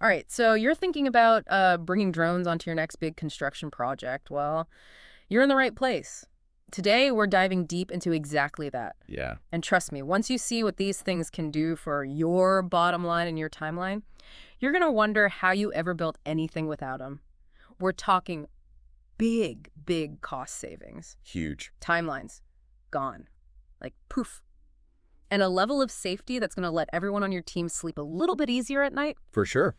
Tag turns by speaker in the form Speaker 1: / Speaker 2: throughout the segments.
Speaker 1: All right, so you're thinking about bringing drones onto your next big construction project. Well, you're in the right place. Today, we're diving deep into exactly that.
Speaker 2: Yeah.
Speaker 1: And trust me, once you see what these things can do for your bottom line and your timeline, you're going to wonder how you ever built anything without them. We're talking big, big cost savings.
Speaker 2: Huge.
Speaker 1: Timelines, gone. Like poof. And a level of safety that's going to let everyone on your team sleep a little bit easier at night.
Speaker 2: For sure.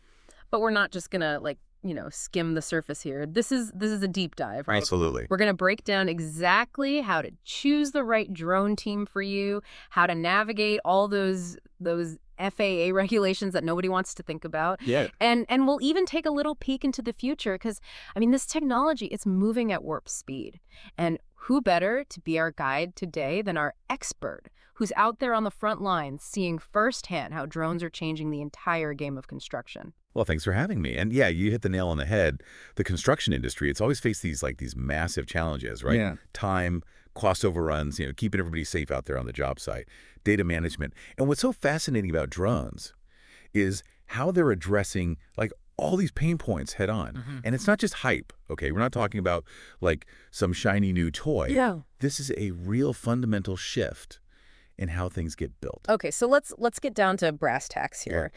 Speaker 1: But we're not just going to skim the surface here. This is a deep dive, right?
Speaker 2: Absolutely.
Speaker 1: We're going to break down exactly how to choose the right drone team for you, how to navigate all those FAA regulations that nobody wants to think about.
Speaker 2: Yeah.
Speaker 1: And we'll even take a little peek into the future because, I mean, this technology, it's moving at warp speed. And who better to be our guide today than our expert who's out there on the front lines seeing firsthand how drones are changing the entire game of construction.
Speaker 2: Well, thanks for having me. And yeah, you hit the nail on the head. The construction industry, it's always faced these massive challenges, right?
Speaker 3: Yeah.
Speaker 2: Time, cost overruns, keeping everybody safe out there on the job site, data management. And what's so fascinating about drones is how they're addressing all these pain points head on. And it's not just hype, okay? We're not talking about some shiny new toy.
Speaker 1: Yeah.
Speaker 2: This is a real fundamental shift in how things get built.
Speaker 1: Okay, so let's get down to brass tacks here.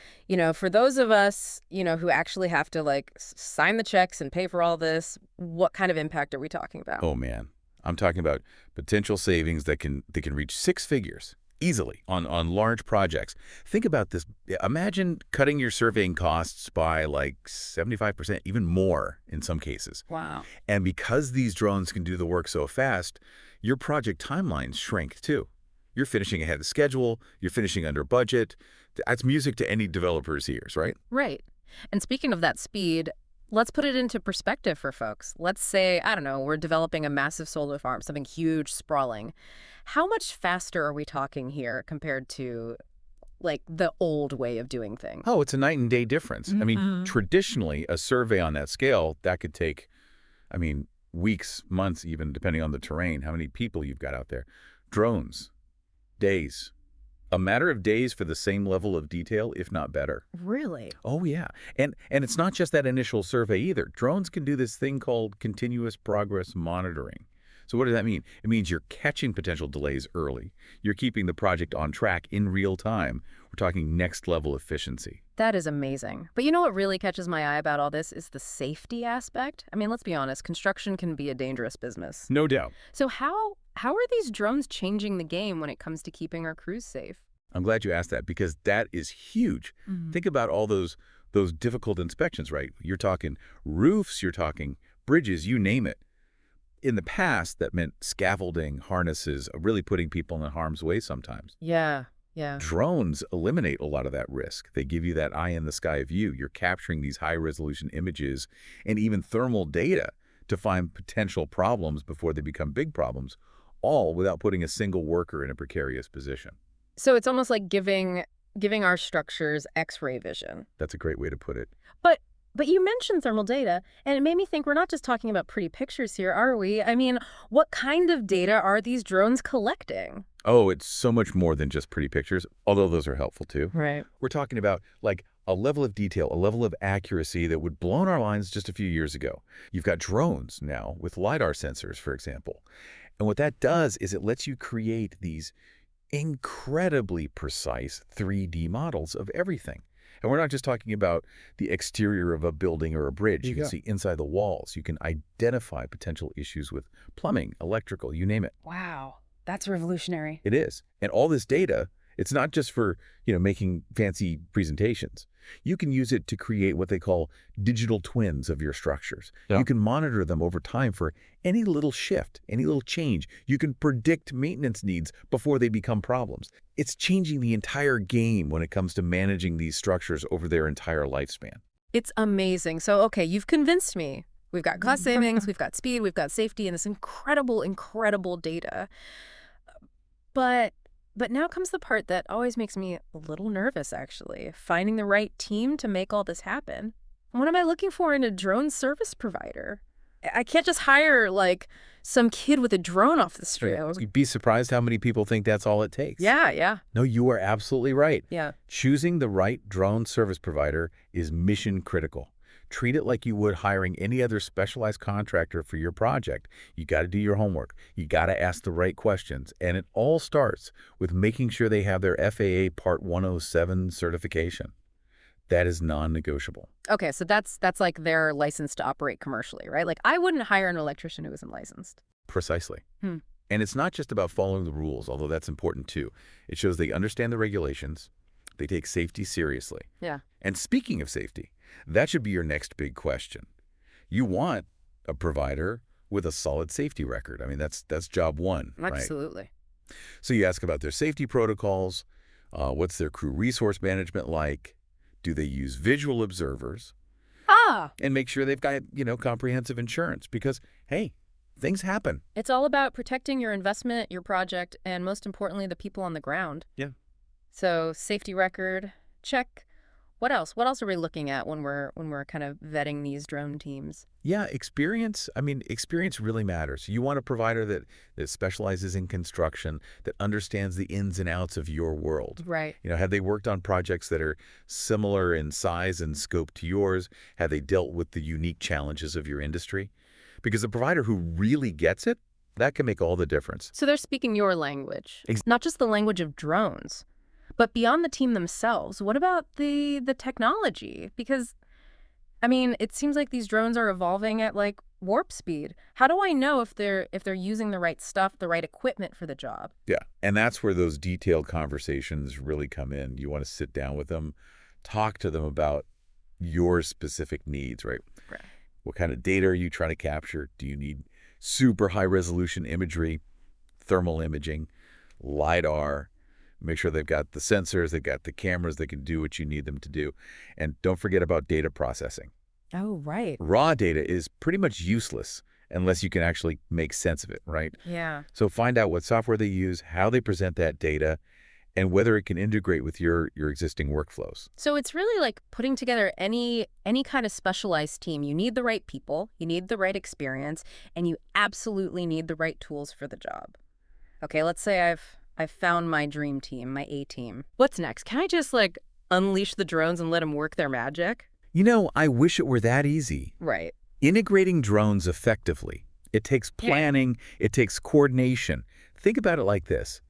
Speaker 1: For those of us, who actually have to sign the checks and pay for all this, what kind of impact are we talking about?
Speaker 2: Oh man, I'm talking about potential savings that can reach six figures easily on large projects. Think about this. Imagine cutting your surveying costs by 75%, even more in some cases.
Speaker 1: Wow.
Speaker 2: And because these drones can do the work so fast, your project timelines shrink too. You're finishing ahead of schedule. You're finishing under budget. That's music to any developer's ears, right?
Speaker 1: Right. And speaking of that speed, let's put it into perspective for folks. Let's say, I don't know, we're developing a massive solar farm, something huge, sprawling. How much faster are we talking here compared to the old way of doing things?
Speaker 2: Oh, it's a night and day difference. I mean, traditionally, a survey on that scale, that could take, weeks, months, even depending on the terrain, how many people you've got out there. Drones. Days. A matter of days for the same level of detail, if not better.
Speaker 1: Really?
Speaker 2: Oh, yeah. And it's not just that initial survey either. Drones can do this thing called continuous progress monitoring. So what does that mean? It means you're catching potential delays early. You're keeping the project on track in real time. We're talking next level efficiency.
Speaker 1: That is amazing. But you know what really catches my eye about all this is the safety aspect. I mean, let's be honest, construction can be a dangerous business.
Speaker 2: No doubt.
Speaker 1: So how are these drones changing the game when it comes to keeping our crews safe?
Speaker 2: I'm glad you asked that because that is huge. Think about all those difficult inspections, right? You're talking roofs, you're talking bridges, you name it. In the past, that meant scaffolding, harnesses, really putting people in harm's way sometimes.
Speaker 1: Yeah.
Speaker 2: Drones eliminate a lot of that risk. They give you that eye-in-the-sky view. You're capturing these high-resolution images and even thermal data to find potential problems before they become big problems, all without putting a single worker in a precarious position.
Speaker 1: So it's almost like giving our structures X-ray vision.
Speaker 2: That's a great way to put it.
Speaker 1: But you mentioned thermal data, and it made me think we're not just talking about pretty pictures here, are we? I mean, what kind of data are these drones collecting?
Speaker 2: Oh, it's so much more than just pretty pictures, although those are helpful too.
Speaker 1: Right.
Speaker 2: We're talking about a level of detail, a level of accuracy that would blown our minds just a few years ago. You've got drones now with LiDAR sensors, for example. And what that does is it lets you create these incredibly precise 3D models of everything. And we're not just talking about the exterior of a building or a bridge. You can see inside the walls. You can identify potential issues with plumbing, electrical, you name it.
Speaker 1: Wow. That's revolutionary.
Speaker 2: It is. And all this data, it's not just for, making fancy presentations. You can use it to create what they call digital twins of your structures.
Speaker 3: Yeah.
Speaker 2: You can monitor them over time for any little shift, any little change. You can predict maintenance needs before they become problems. It's changing the entire game when it comes to managing these structures over their entire lifespan.
Speaker 1: It's amazing. So, okay, you've convinced me. We've got cost savings, we've got speed, we've got safety, and this incredible, incredible data. But now comes the part that always makes me a little nervous, actually. Finding the right team to make all this happen. What am I looking for in a drone service provider? I can't just hire, like, some kid with a drone off the street.
Speaker 2: Right. You'd be surprised how many people think that's all it takes.
Speaker 1: Yeah, yeah,
Speaker 2: No, you are absolutely right.
Speaker 1: yeah.
Speaker 2: Choosing the right drone service provider is mission critical. Treat it like you would hiring any other specialized contractor for your project. You got to do your homework. You got to ask the right questions. And it all starts with making sure they have their FAA Part 107 certification. That is non-negotiable.
Speaker 1: Okay, so that's like their license to operate commercially, right? Like, I wouldn't hire an electrician who isn't licensed.
Speaker 2: Precisely.
Speaker 1: Hmm.
Speaker 2: And it's not just about following the rules, although that's important too. It shows they understand the regulations. They take safety seriously.
Speaker 1: Yeah.
Speaker 2: And speaking of safety, that should be your next big question. You want a provider with a solid safety record. I mean, that's job one, right?
Speaker 1: Absolutely.
Speaker 2: So you ask about their safety protocols. What's their crew resource management like? Do they use visual observers?
Speaker 1: Ah,
Speaker 2: And make sure they've got, comprehensive insurance because, hey, things happen.
Speaker 1: it's all about protecting your investment, your project, and most importantly, the people on the ground.
Speaker 2: Yeah.
Speaker 1: So safety record, check. What else? What else are we looking at when we're kind of vetting these drone teams?
Speaker 2: Yeah, experience. I mean, experience really matters. You want a provider that specializes in construction, that understands the ins and outs of your world.
Speaker 1: Right.
Speaker 2: Have they worked on projects that are similar in size and scope to yours? Have they dealt with the unique challenges of your industry? Because a provider who really gets it, that can make all the difference.
Speaker 1: So they're speaking your language, not just the language of drones. But beyond the team themselves, what about the technology? Because, I mean, it seems like these drones are evolving at like warp speed. How do I know if they're using the right stuff, the right equipment for the job?
Speaker 2: Yeah, and that's where those detailed conversations really come in. You want to sit down with them, talk to them about your specific needs, right?
Speaker 1: Right.
Speaker 2: What kind of data are you trying to capture? Do you need super high-resolution imagery, thermal imaging, LiDAR? Make sure they've got the sensors, they've got the cameras that can do what you need them to do. And don't forget about data processing.
Speaker 1: Oh, right.
Speaker 2: Raw data is pretty much useless unless you can actually make sense of it, right?
Speaker 1: Yeah.
Speaker 2: So find out what software they use, how they present that data, and whether it can integrate with your existing workflows.
Speaker 1: So it's really like putting together any kind of specialized team. You need the right people, you need the right experience, and you absolutely need the right tools for the job. Okay, let's say I've found my dream team, my A team. What's next? Can I just like unleash the drones and let them work their magic?
Speaker 2: I wish it were that easy.
Speaker 1: Right.
Speaker 2: Integrating drones effectively, it takes planning, it takes coordination. Think about it like this.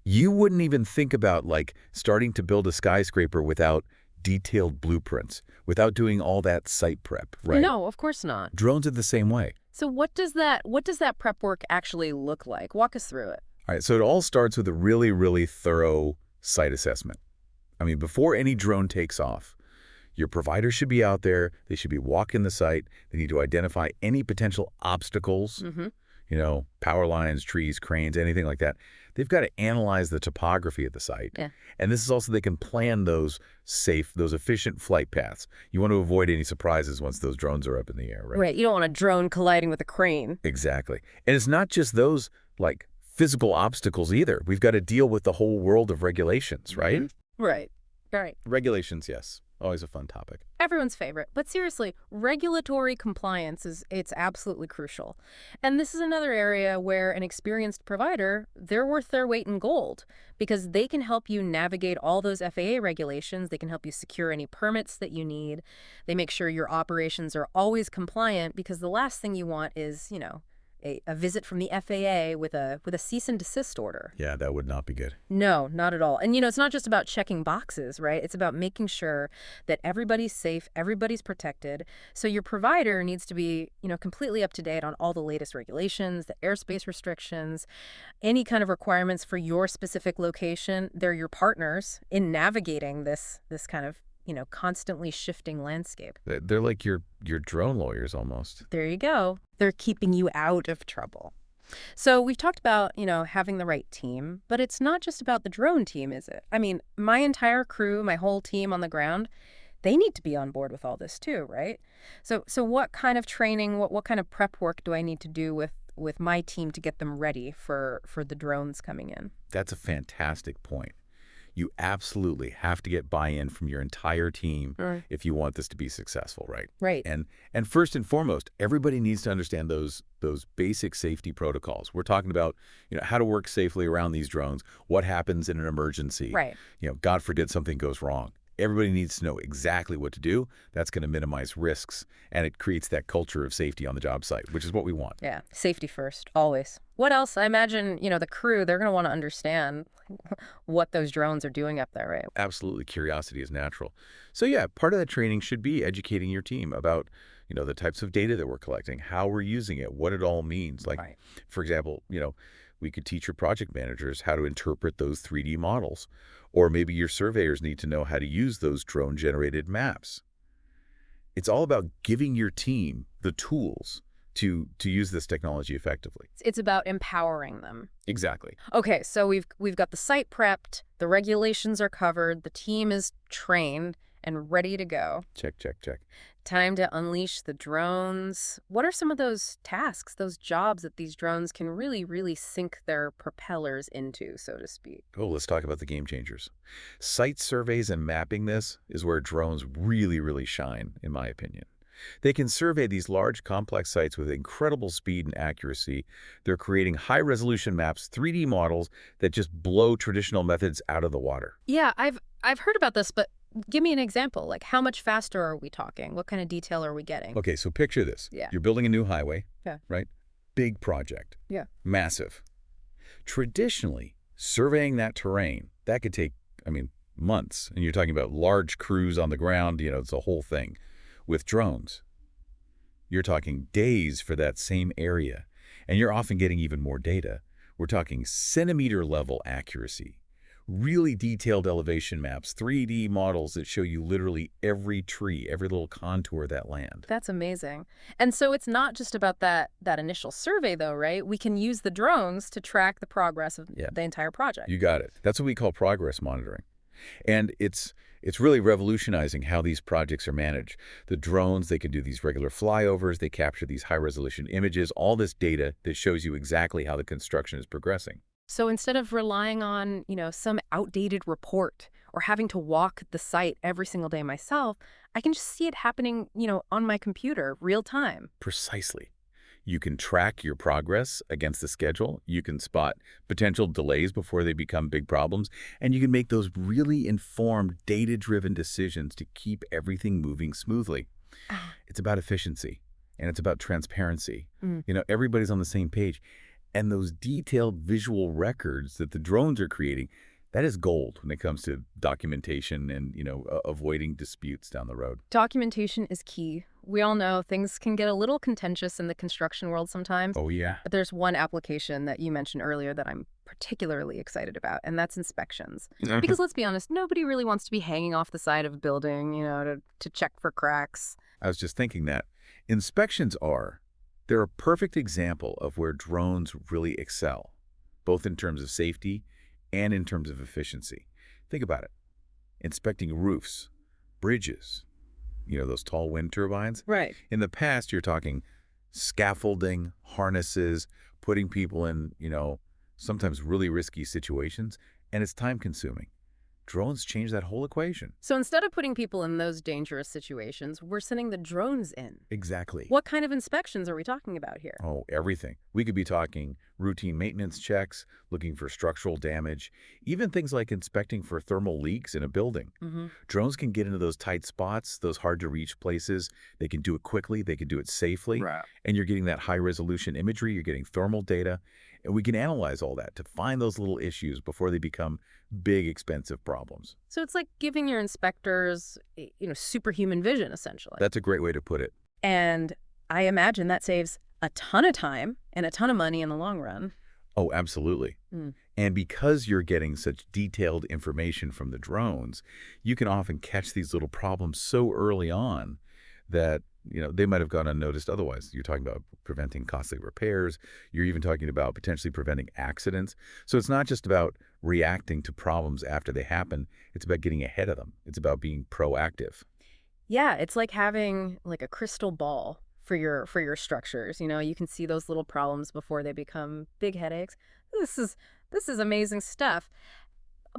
Speaker 2: You wouldn't even think about starting to build a skyscraper without detailed blueprints, without doing all that site prep, right?
Speaker 1: No, of course not.
Speaker 2: Drones are the same way.
Speaker 1: So what does that prep work actually look like? Walk us through it.
Speaker 2: All right, so it all starts with a really, really thorough site assessment. I mean, before any drone takes off, your provider should be out there. They should be walking the site. They need to identify any potential obstacles, power lines, trees, cranes, anything like that. They've got to analyze the topography of the site.
Speaker 1: Yeah.
Speaker 2: And this is also they can plan those efficient flight paths. You want to avoid any surprises once those drones are up in the air, right?
Speaker 1: Right. You don't want a drone colliding with a crane.
Speaker 2: Exactly. And it's not just those physical obstacles either. We've got to deal with the whole world of regulations, right?
Speaker 1: Mm-hmm. Right. Right.
Speaker 2: Regulations, yes. Always a fun topic.
Speaker 1: Everyone's favorite. But seriously, regulatory compliance it's absolutely crucial. And this is another area where an experienced provider, they're worth their weight in gold because they can help you navigate all those FAA regulations. They can help you secure any permits that you need. They make sure your operations are always compliant because the last thing you want is, a visit from the FAA with a cease and desist order.
Speaker 2: Yeah, that would not be good.
Speaker 1: No, not at all. And, it's not just about checking boxes, right? It's about making sure that everybody's safe, everybody's protected. So your provider needs to be, completely up to date on all the latest regulations, the airspace restrictions, any kind of requirements for your specific location. They're your partners in navigating this kind of constantly shifting landscape.
Speaker 2: They're like your drone lawyers almost.
Speaker 1: There you go. They're keeping you out of trouble. So we've talked about, having the right team, but it's not just about the drone team, is it? I mean, my entire crew, my whole team on the ground, they need to be on board with all this too, right? So what kind of training, what kind of prep work do I need to do with my team to get them ready for the drones coming in?
Speaker 2: That's a fantastic point. You absolutely have to get buy-in from your entire team
Speaker 1: Right.
Speaker 2: if you want this to be successful, right?
Speaker 1: Right.
Speaker 2: And first and foremost, everybody needs to understand those basic safety protocols. We're talking about, how to work safely around these drones, what happens in an emergency,
Speaker 1: Right.
Speaker 2: God forbid something goes wrong. Everybody needs to know exactly what to do. That's going to minimize risks, and it creates that culture of safety on the job site, which is what we want.
Speaker 1: Yeah. Safety first, always. What else? I imagine, the crew, they're going to want to understand what those drones are doing up there, right?
Speaker 2: Absolutely, curiosity is natural. So yeah, part of that training should be educating your team about, the types of data that we're collecting, how we're using it, what it all means. Like,
Speaker 1: Right.
Speaker 2: for example, we could teach your project managers how to interpret those 3D models, or maybe your surveyors need to know how to use those drone-generated maps. It's all about giving your team the tools to use this technology effectively.
Speaker 1: It's about empowering them.
Speaker 2: Exactly.
Speaker 1: Okay, so we've got the site prepped, the regulations are covered, the team is trained and ready to go.
Speaker 2: Check, check, check.
Speaker 1: Time to unleash the drones. What are some of those tasks, those jobs that these drones can really, really sink their propellers into, so to speak?
Speaker 2: Oh, let's talk about the game changers. Site surveys and mapping this is where drones really, really shine, in my opinion. They can survey these large, complex sites with incredible speed and accuracy. They're creating high-resolution maps, 3D models that just blow traditional methods out of the water.
Speaker 1: Yeah, I've heard about this, but give me an example. Like, how much faster are we talking? What kind of detail are we getting?
Speaker 2: Okay, so picture this.
Speaker 1: Yeah.
Speaker 2: You're building a new highway,
Speaker 1: Yeah.
Speaker 2: right? Big project.
Speaker 1: Yeah.
Speaker 2: Massive. Traditionally, surveying that terrain, that could take, months. And you're talking about large crews on the ground, it's a whole thing. With drones, you're talking days for that same area, and you're often getting even more data. We're talking centimeter-level accuracy, really detailed elevation maps, 3D models that show you literally every tree, every little contour of that land.
Speaker 1: That's amazing. And so it's not just about that initial survey, though, right? We can use the drones to track the progress of
Speaker 2: Yeah.
Speaker 1: the entire project.
Speaker 2: You got it. That's what we call progress monitoring. And it's really revolutionizing how these projects are managed. The drones, they can do these regular flyovers, they capture these high-resolution images, all this data that shows you exactly how the construction is progressing.
Speaker 1: So instead of relying on, some outdated report or having to walk the site every single day myself, I can just see it happening, on my computer, real time.
Speaker 2: Precisely. You can track your progress against the schedule. You can spot potential delays before they become big problems. And you can make those really informed, data-driven decisions to keep everything moving smoothly.
Speaker 1: Ah.
Speaker 2: It's about efficiency, and it's about transparency.
Speaker 1: Mm.
Speaker 2: Everybody's on the same page. And those detailed visual records that the drones are creating, that is gold when it comes to documentation and, avoiding disputes down the road.
Speaker 1: Documentation is key. We all know things can get a little contentious in the construction world sometimes.
Speaker 2: Oh, yeah.
Speaker 1: But there's one application that you mentioned earlier that I'm particularly excited about, and that's inspections. Because let's be honest, nobody really wants to be hanging off the side of a building, to check for cracks.
Speaker 2: I was just thinking that. Inspections they're a perfect example of where drones really excel, both in terms of safety and in terms of efficiency. Think about it. Inspecting roofs, bridges, those tall wind turbines.
Speaker 1: Right.
Speaker 2: In the past, you're talking scaffolding, harnesses, putting people in, sometimes really risky situations, and it's time-consuming. Drones change that whole equation.
Speaker 1: So instead of putting people in those dangerous situations, we're sending the drones in.
Speaker 2: Exactly.
Speaker 1: What kind of inspections are we talking about here?
Speaker 2: Oh, everything. We could be talking routine maintenance checks, looking for structural damage, even things like inspecting for thermal leaks in a building.
Speaker 1: Mm-hmm.
Speaker 2: Drones can get into those tight spots, those hard-to-reach places. They can do it quickly. They can do it safely.
Speaker 1: Right.
Speaker 2: And you're getting that high-resolution imagery. You're getting thermal data. And we can analyze all that to find those little issues before they become big, expensive problems.
Speaker 1: So it's like giving your inspectors, superhuman vision, essentially.
Speaker 2: That's a great way to put it.
Speaker 1: And I imagine that saves a ton of time and a ton of money in the long run.
Speaker 2: Oh, absolutely.
Speaker 1: Mm.
Speaker 2: And because you're getting such detailed information from the drones, you can often catch these little problems so early on that, they might have gone unnoticed otherwise. You're talking about preventing costly repairs. You're even talking about potentially preventing accidents. So it's not just about reacting to problems after they happen. It's about getting ahead of them. It's about being proactive.
Speaker 1: Yeah, it's like having like a crystal ball for your structures. You can see those little problems before they become big headaches. This is amazing stuff.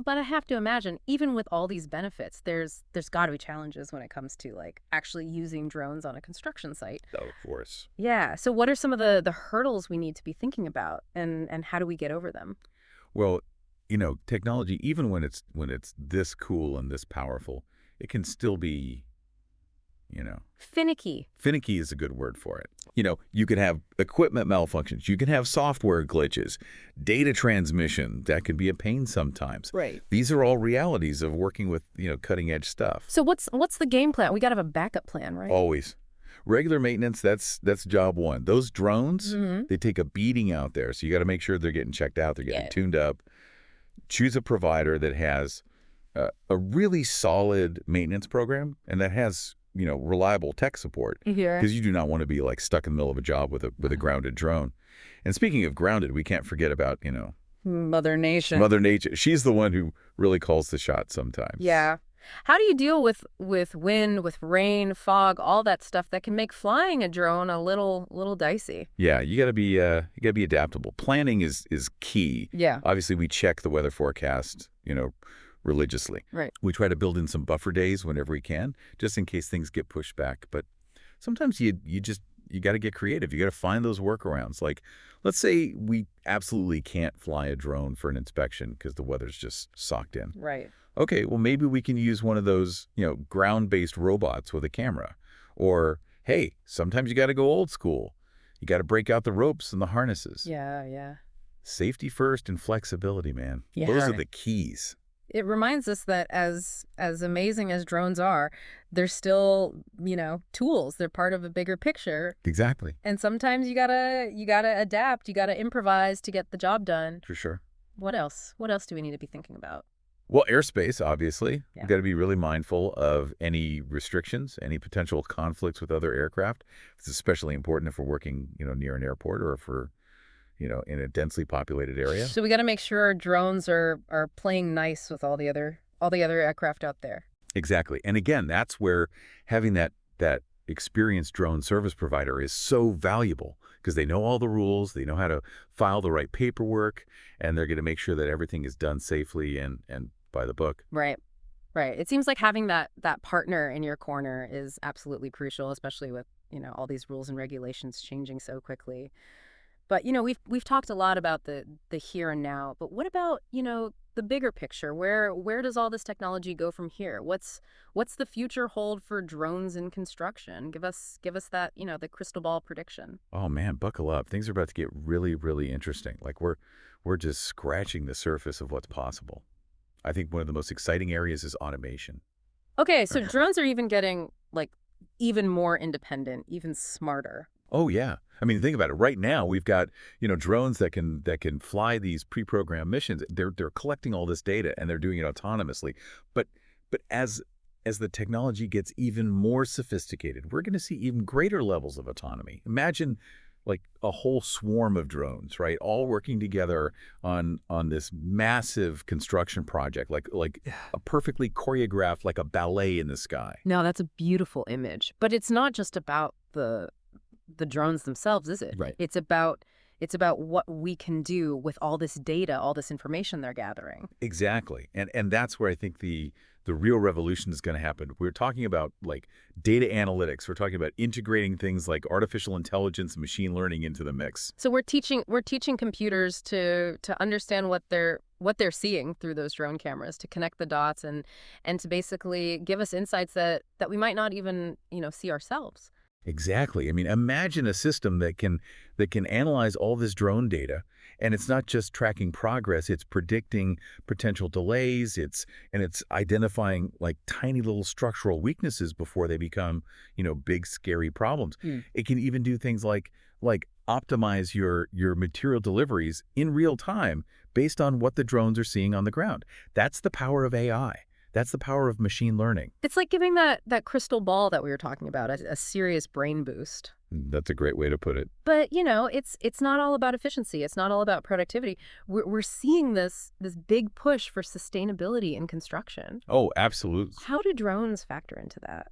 Speaker 1: But I have to imagine, even with all these benefits, there's got to be challenges when it comes to like actually using drones on a construction site.
Speaker 2: Oh, of course.
Speaker 1: Yeah. So what are some of the hurdles we need to be thinking about, and how do we get over them?
Speaker 2: Well, technology, even when it's this cool and this powerful, it can still be, you know,
Speaker 1: Finicky.
Speaker 2: finicky is a good word for it. You could have equipment malfunctions. You can have software glitches, data transmission. That can be a pain sometimes.
Speaker 1: Right.
Speaker 2: These are all realities of working with, cutting edge stuff.
Speaker 1: So what's the game plan? We got to have a backup plan, right?
Speaker 2: Always. Regular maintenance, that's job one. Those drones,
Speaker 1: Mm-hmm.
Speaker 2: they take a beating out there. So you got to make sure they're getting checked out. They're getting
Speaker 1: Yeah.
Speaker 2: tuned up. Choose a provider that has a really solid maintenance program and that has reliable tech support,
Speaker 1: Here.
Speaker 2: because you do not want to be like stuck in the middle of a job with a grounded drone. And speaking of grounded, we can't forget about
Speaker 1: Mother Nation.
Speaker 2: Mother Nature. She's the one who really calls the shots sometimes.
Speaker 1: Yeah. How do you deal with wind, with rain, fog, all that stuff that can make flying a drone a little dicey?
Speaker 2: Yeah, you got to be adaptable. Planning is key.
Speaker 1: Yeah.
Speaker 2: Obviously, we check the weather forecast, religiously.
Speaker 1: Right.
Speaker 2: We try to build in some buffer days whenever we can, just in case things get pushed back. But sometimes you got to get creative. You got to find those workarounds. Like, let's say we absolutely can't fly a drone for an inspection because the weather's just socked in.
Speaker 1: Right.
Speaker 2: Okay, well, maybe we can use one of those, ground-based robots with a camera. Or, hey, sometimes you got to go old school. You got to break out the ropes and the harnesses.
Speaker 1: Yeah, yeah.
Speaker 2: Safety first and flexibility, man.
Speaker 1: Yeah.
Speaker 2: Those are the keys.
Speaker 1: It reminds us that as amazing as drones are, they're still, tools. They're part of a bigger picture.
Speaker 2: Exactly.
Speaker 1: And sometimes you gotta adapt, you gotta improvise to get the job done.
Speaker 2: For sure.
Speaker 1: What else? What else do we need to be thinking about?
Speaker 2: Well, airspace, obviously.
Speaker 1: Yeah.
Speaker 2: We've got to be really mindful of any restrictions, any potential conflicts with other aircraft. It's especially important if we're working, near an airport or if we're, in a densely populated area.
Speaker 1: So we got to make sure our drones are playing nice with all the other aircraft out there.
Speaker 2: Exactly. And again, that's where having that experienced drone service provider is so valuable, because they know all the rules, they know how to file the right paperwork, and they're going to make sure that everything is done safely and by the book.
Speaker 1: Right. Right. It seems like having that partner in your corner is absolutely crucial, especially with, all these rules and regulations changing so quickly. But, we've talked a lot about the here and now, but what about, the bigger picture? Where does all this technology go from here? What's the future hold for drones in construction? Give us that, the crystal ball prediction.
Speaker 2: Oh man, buckle up. Things are about to get really, really interesting. Like we're just scratching the surface of what's possible. I think one of the most exciting areas is automation.
Speaker 1: Okay, so drones are even getting like even more independent, even smarter.
Speaker 2: Oh yeah. I mean, think about it. Right now, we've got, drones that can fly these pre-programmed missions. They're collecting all this data and they're doing it autonomously. But as the technology gets even more sophisticated, we're going to see even greater levels of autonomy. Imagine like a whole swarm of drones, right? All working together on this massive construction project, like a perfectly choreographed, like a ballet in the sky.
Speaker 1: No, that's a beautiful image. But it's not just about the drones themselves, is it?
Speaker 2: Right.
Speaker 1: It's about what we can do with all this data, all this information they're gathering.
Speaker 2: Exactly. And that's where I think the real revolution is going to happen. We're talking about like data analytics. We're talking about integrating things like artificial intelligence and machine learning into the mix.
Speaker 1: So we're teaching computers to understand what they're seeing through those drone cameras, to connect the dots and to basically give us insights that we might not even, see ourselves.
Speaker 2: Exactly. I mean, imagine a system that can analyze all this drone data, and it's not just tracking progress, it's predicting potential delays, it's identifying like tiny little structural weaknesses before they become, big scary problems. It can even do things like optimize your material deliveries in real time based on what the drones are seeing on the ground. That's the power of AI. That's the power of machine learning.
Speaker 1: It's like giving that crystal ball that we were talking about a serious brain boost.
Speaker 2: That's a great way to put it.
Speaker 1: But, it's not all about efficiency. It's not all about productivity. We're seeing this big push for sustainability in construction.
Speaker 2: Oh, absolutely.
Speaker 1: How do drones factor into that?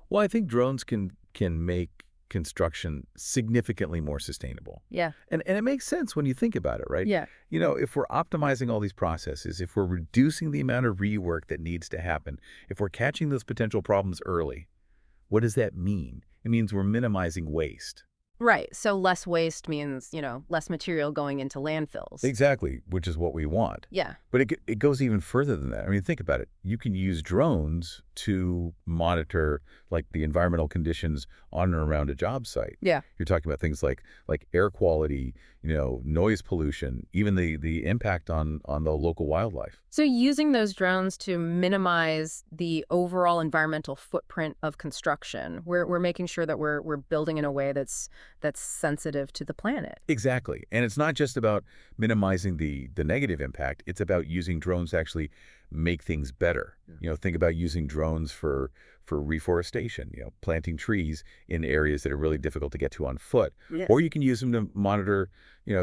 Speaker 2: Well, I think drones can make construction significantly more sustainable.
Speaker 1: Yeah.
Speaker 2: And it makes sense when you think about it, right?
Speaker 1: Yeah.
Speaker 2: If we're optimizing all these processes, if we're reducing the amount of rework that needs to happen, if we're catching those potential problems early, what does that mean? It means we're minimizing waste.
Speaker 1: Right. So less waste means, less material going into landfills.
Speaker 2: Exactly, which is what we want.
Speaker 1: Yeah.
Speaker 2: But it goes even further than that. I mean, think about it. You can use drones to monitor like the environmental conditions on and around a job site.
Speaker 1: Yeah.
Speaker 2: You're talking about things like air quality, noise pollution, even the impact on the local wildlife.
Speaker 1: So using those drones to minimize the overall environmental footprint of construction, we're making sure that we're building in a way that's sensitive to the planet.
Speaker 2: Exactly. And it's not just about minimizing the negative impact. It's about using drones to actually make things better.
Speaker 1: Yeah.
Speaker 2: Think about using drones for reforestation, planting trees in areas that are really difficult to get to on foot.
Speaker 1: Yeah.
Speaker 2: Or you can use them to monitor,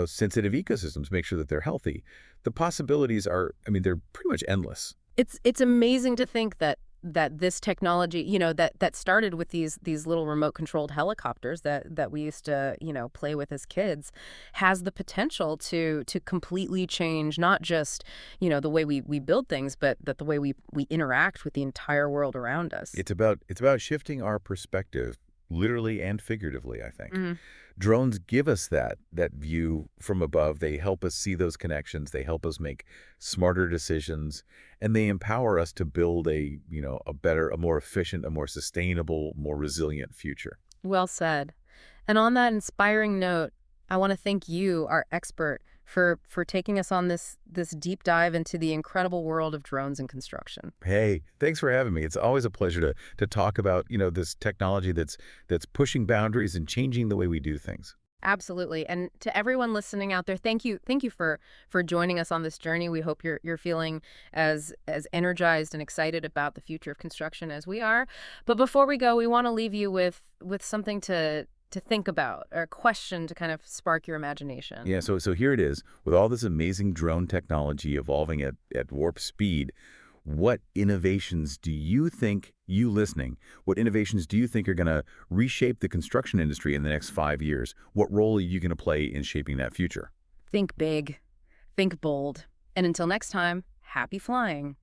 Speaker 2: sensitive ecosystems, make sure that they're healthy. The possibilities are, I mean, they're pretty much endless.
Speaker 1: It's amazing to think that this technology, that started with these little remote controlled helicopters that we used to, play with as kids, has the potential to completely change not just, the way we build things, but the way we interact with the entire world around us.
Speaker 2: It's about shifting our perspective, literally and figuratively, I think.
Speaker 1: Hmm.
Speaker 2: Drones give us that view from above. They help us see those connections. They help us make smarter decisions, and they empower us to build a better, a more efficient, a more sustainable, more resilient future.
Speaker 1: Well said. And on that inspiring note, I want to thank you, our expert, for taking us on this deep dive into the incredible world of drones and construction.
Speaker 2: Hey, thanks for having me. It's always a pleasure to talk about, this technology that's pushing boundaries and changing the way we do things.
Speaker 1: Absolutely. And to everyone listening out there, thank you for joining us on this journey. We hope you're feeling as energized and excited about the future of construction as we are. But before we go, we want to leave you with something to think about, or a question to kind of spark your imagination.
Speaker 2: Yeah, so here it is. With all this amazing drone technology evolving at warp speed, what innovations do you think, you listening, what innovations do you think are going to reshape the construction industry in the next 5 years? What role are you going to play in shaping that future?
Speaker 1: Think big, think bold. And until next time, happy flying.